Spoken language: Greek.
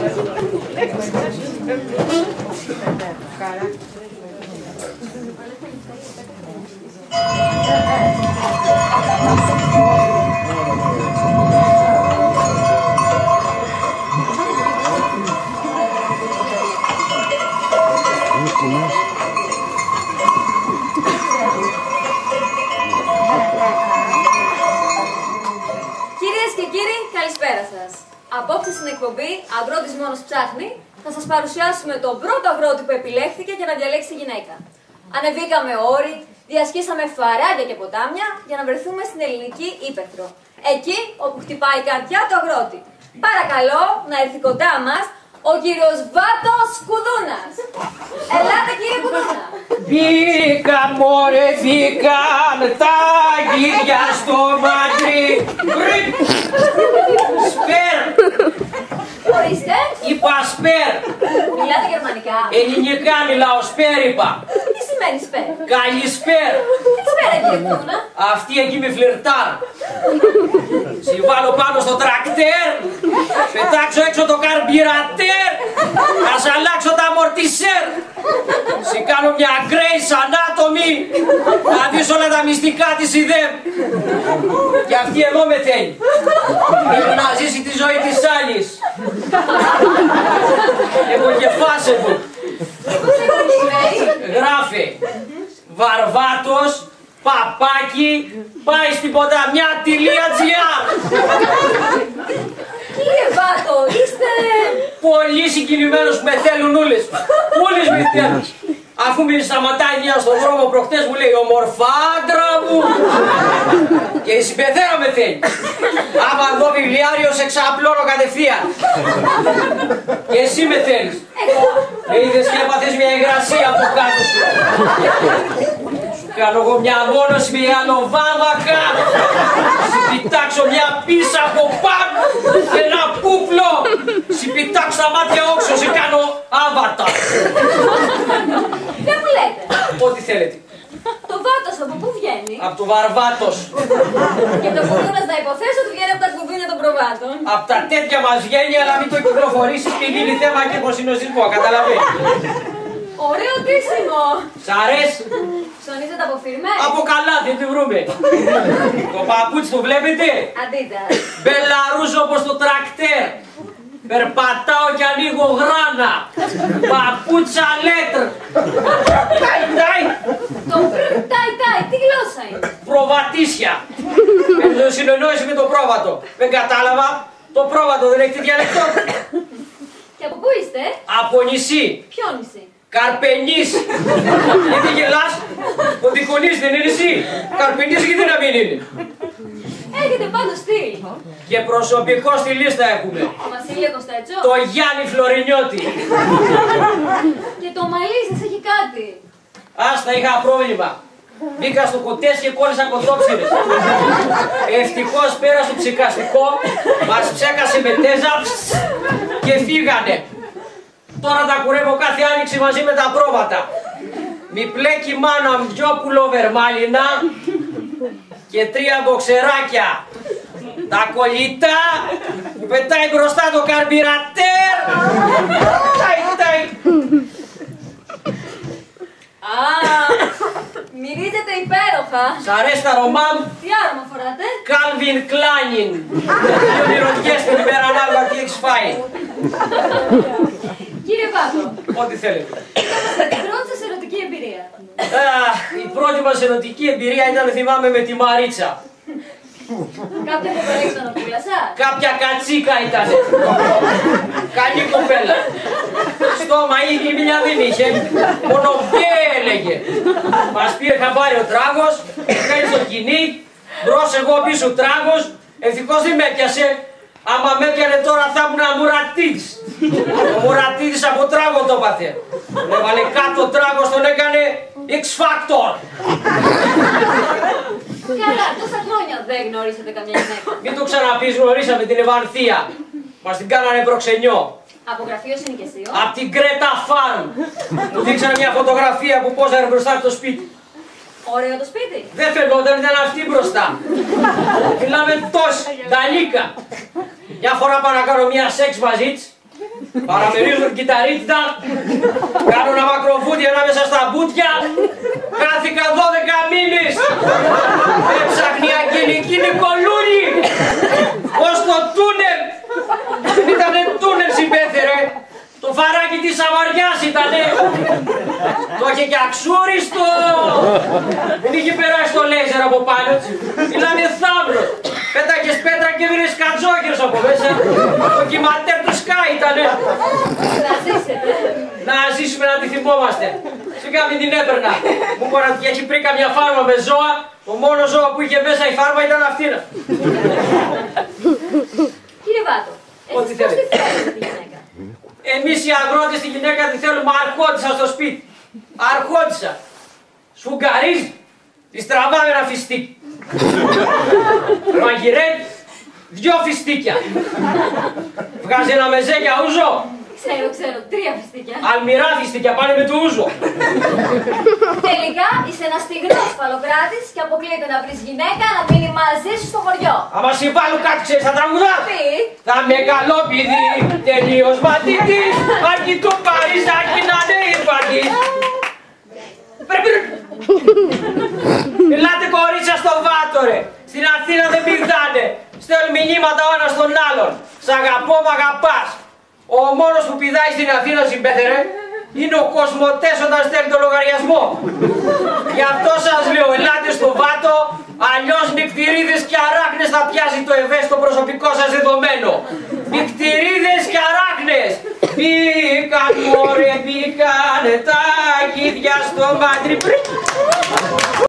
Κυρίες και κύριοι, καλησπέρα σας. Απόψε στην εκπομπή Αγρότης Μόνος Ψάχνει θα σας παρουσιάσουμε τον πρώτο αγρότη που επιλέχθηκε για να διαλέξει τη γυναίκα. Ανεβήκαμε όροι, διασχίσαμε φαράγγια και ποτάμια για να βρεθούμε στην ελληνική ύπαιθρο. Εκεί όπου χτυπάει η καρδιά του αγρότη. Παρακαλώ να έρθει κοντά μας ο κύριος Βάτος Κουδούνας. Ελάτε κύριε Κουδούνα. Μπήκα μωρέ, μπήκαν τα γύρια στο μαντρί. Σπέρ. Ορίστε. Είπα σπέρ. Μιλάτε γερμανικά? Ελληνικά μιλάω, σπέρ είπα. Τι σημαίνει σπέρ? Καλησπέρ. Καλησπέρα κύριε Κουδούνα. Αυτή εκεί με φλερτάρ. Συμβάλλω πάνω στο τρακτέρ. Πετάξω έξω το καρμπυρατέρ. Να σ' αλλάξω τα αμορτισέρ. Σε κάνω μια Grey's Anatomy. Να δεις όλα τα μυστικά της ιδέμ. Και αυτή εδώ με θέλει. Πρέπει να ζήσει τη ζωή της άλλης. Εγώ κεφάσε του. Γράφε Βαρβάτος Παπάκι πάει στην ποταμιά.gr. Κύριε Βάτο, είστε... Πολύ συγκινημένος που με θέλουν όλες. Όλες με θέλουν. Αφού με σταματάει μια στον δρόμο προχτές μου λέει ομορφάντρα μου. Και η συμπεθέρα με θέλει. Άμα δω βιβλιάριο σε ξαπλώνω κατευθείαν. Και εσύ με θέλεις. Είδες και έπαθες μια υγρασία από κάτω σου. Σου κάνω εγώ μια μόνος με άλλο βάμακα. Σου πιτάξω μια πίσα από πάνω και ένα πούπλο. Σου πιτάξω τα μάτια όξω, σε κάνω άβατα. Δεν μου λέτε. Ό,τι θέλετε. Το Βάτος από πού βγαίνει? Από το Βαρβάτος. Και το Κουδούνας να υποθέσω ότι βγαίνει από τα κουδούνια των προβάτων. Από τα τέτοια μας βγαίνει, αλλά μην το κυκλοφορήσεις και γίνει θέμα και υποσυνοσισμό, καταλαβαίνεις. Ωραίο ντύσιμο. Σ' αρέσει? Ψωνίζετε από φίρμε? Από καλά, δεν τη βρούμε. Το παπούτσι το βλέπετε? Αντίτα. Μπελαρούς όπως το τρακτέρ. Περπατάω και ανοίγω γράνα. Παπούτσα λέτρ. Τάι. Το τάι, τι γλώσσα είναι? Προβατήσια. Με συνεννόηση με το πρόβατο. Δεν κατάλαβα. Το πρόβατο δεν έχει τη διαλεκτό. Και από πού είστε? Από νησί. Ποιο νησί? Καρπενής. Γιατί γελάς? Ο Δικονής δεν είναι νησί. Καρπενής γιατί να μην είναι? Έχετε πάντως στυλ. Και προσωπικό στη λίστα έχουμε. Ο Βασίλειο Κωστέτσο. Το Γιάννη Φλωρινιώτη. Και το μαλλί σας έχει κάτι. Άστα, είχα πρόβλημα. Μπήκα στο κοτές και κόλλησα κοτόξυρες. Ευτυχώς πέρα στο ψυχαστικό, μας ψέκασε με τέζα και φύγανε. Τώρα τα κουρεύω κάθε άνοιξη μαζί με τα πρόβατα. Μη πλέκει μάνα μου 2 πουλόβερ μάλινα και 3 μποξεράκια. Τα κολλητά που πετάει μπροστά το καρμπυρατέρ. Τάι. Α, μυρίζετε υπέροχα. Σ' αρέσει τα ρομά μου? Τι άρωμα φοράτε? Calvin Klein. Δύο μυρωδιές την ημέρα ανάλογα τι έχεις φάει. Κύριε Βάτο, Ό,τι θέλετε. είχαμε την πρώτη σας ερωτική εμπειρία. Η πρώτη μας ερωτική εμπειρία ήταν, θυμάμαι, με τη Μαρίτσα. Κάποια κοπέλα ήταν οδούλα σας? Κάποια κατσίκα ήταν. Καλή κοπέλα. Στόμα είχε, μια δεν είχε. Μόνο μπε έλεγε. Μας πήρε χαμπάρι ο τράγος, κάνει στο κοινή, μπρος εγώ πίσω τράγος. Ευτυχώς δεν με έπιασε. Άμα με έπιανε τώρα θα ήμουν Μουρατίδης. Ο Μουρατίδης από τράγο το πάθε. Έβαλε κάτω τράγος, τον έκανε X-Factor. Καλά, τόσα χρόνια δεν γνωρίσατε καμιά γυναίκα. Μην το ξαναπείς, γνωρίσαμε την Ευανθία. Μας την κάνανε προξενιό. Από γραφείο συνοικεσίου. Απ' την Κρέτα Φάρμ. Μου δείξανε μια φωτογραφία που πόζαρε μπροστά από το σπίτι. Ωραίο το σπίτι. Δεν φαινόταν, ήταν αυτή μπροστά. Μιλάμε τόση, νταλίκα. Μια φορά πάω να κάνω μια σεξ μαζί της. Παραμερίζουν την κυταρίτιδα, κάνουν ένα μακροφούτι ανάμεσα στα μπουτια. Χάθηκαν 12 μήνες. Έψαχνε η Αγγελική Νικολούλη ως το τούνελ. Δεν ήτανε τούνελ συμπέθερε. Το φαράκι της Σαμαριάς ήτανε. Το είχε και αξούριστο. Δεν είχε περάσει το λέιζερ από πάνω. Μιλάνε θαύρος. Πέταγες πέτρα και έβγαινες κατζόγερος από μέσα. Το κυματέρ του σκάι ήτανε. Να ζήσουμε να τη θυμόμαστε. Σιγά μην την έπαιρνα. Μου είπα ότι έχει πριν καμιά φάρμα με ζώα. Το μόνο ζώο που είχε μέσα η φάρμα ήταν αυτή. Κύριε Βάτο, εσείς πώς τη θέλετε τη γυναίκα? Εμείς οι αγρότες τη γυναίκα τη θέλουμε αρχόντισσα στο σπίτι. Αρχόντισσα. Σφουγγαρίζει. Τη τραβάμε ένα φιστίκι. Μαγειρεύει 2 φιστίκια. Βγάζει ένα μεζέ για ούζο. Ξέρω, 3 φιστίκια. Αλμυρά φιστίκια πάνε με το ούζο. Τελικά είσαι ένας στιγνός φαλοκράτης και αποκλείεται να βρεις γυναίκα να μείνει μαζί σου στο χωριό. Άμα συμβάλλουν κάτι ξέρεις θα τραγουδάς. Τι? Θα με καλό παιδί, τελείως μαθητής, αρκεί το Παριζάκι να είναι ήρπαντης. Ελάτε κορίτσια στο Βάτο ρε. Στην Αθήνα δεν πηδάνε. Στέλνουν μηνύματα ο ένας στον άλλον. Σ' αγαπώ, μ' αγαπάς. Ο μόνος που πηδάει στην Αθήνα συμπέθερε είναι ο Κοσμοτές όταν στέλνει το λογαριασμό. Γι' αυτό σας λέω, ελάτε στο Βάτο, αλλιώς νυκτηρίδες και αράχνες θα πιάσει το ευαίσθητο προσωπικό σας δεδομένο. Νυκτηρίδες και αράχνες. Μπήκαν μωρέ, μπήκανε τα γίδια στο μάτρι πριν.